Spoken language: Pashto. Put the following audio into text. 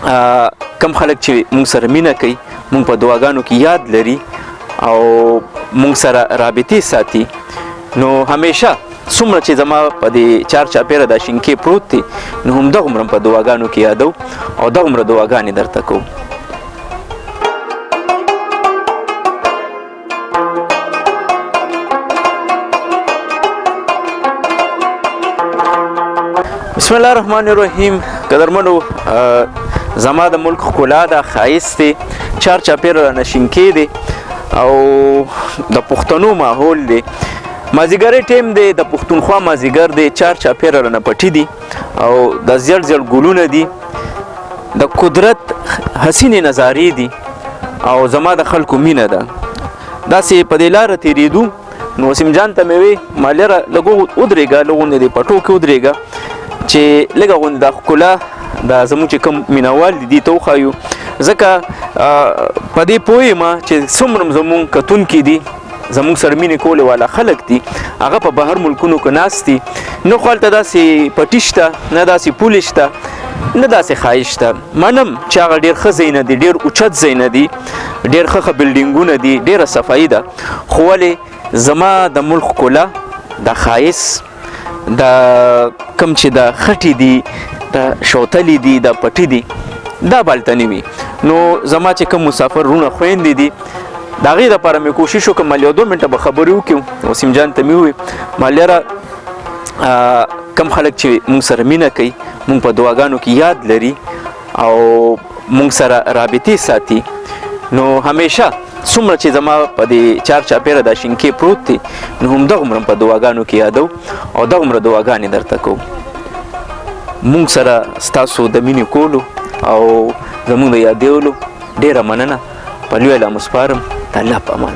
کم خلک چې مونږ سره مینه کوي مونږ په دعاګانو کې یاد لري او مونږ سره رابطې ساتي نو همیشه څومره چې زما په دې چار چاپیره دا شینکې پروت دی نو همدغومره په دعاګانو کې یادو او دغومره دعاګانې درته کوو. بسم الله الرحمن الرحیم. قدرمنو زما د ملک ښکلا ده، ښایست دی، چار چاپیره رانه شینکې دی او د پښتنو ماحول دی. مازدیګری ټیم دی، د پښتونخوا مازدیګر دی، چار چاپیره رانه پټي دي او د زیړ زیړ ګلونه دي، د قدرت حسینې نظارې دي او زما د خلکو مینه ده. داسې په دې لاره تېرېدو نو وسیم جان ته مې وی مالیره لږ ودرېږه، لږ غوندې د پټو کې ودرېږه چې لږه غوندې دا ښکلا دا زموږ چې کوم مینوال دي ته وښایو، ځکه په دې پوه یم چې څومره زموږ کتونکي دي، زموږ سره مینې کولې والا خلک دي، هغه په بهر ملکونو کې ناست دي، نه خو هلته داسې پټي شته، نه داسې پولې شته، نه داسې ښایست شته. منم چې هغه ډېر ښه ځایونه دي، ډېر اوچت ځایونه دي، ډېر ښه بلډینګونه دي، ډېره صفایي ده، خو ولې زما د ملک ښکلا د ښایست د کوم چې د خټې دي، د شوتلې دي، د پټي دي، دا به هلته نه وي. نو زما چې کوم مسافر رونه خویندې دي د هغې دپاره مې کوشش وکړم مال یو 2 منټه به خبرې وکړو. وسیم جان ته مې وویل مال یاره کم خلک چې مونږ سره مینه کوي مونږ په دعاګانو کې یاد لري او مونږ سره رابطې ساتي نو همیشه څومره چې زما په دې چار چاپیره دا شینکې پروت دی نو همدغومره په دعاګانو کې یادو او دغومره دعاګانې درته کوو. مونږ سره ستاسو د مینې کولو او زمونږ د یادولو ډېره مننه. په لوی الله مسپارم. د الله په امان.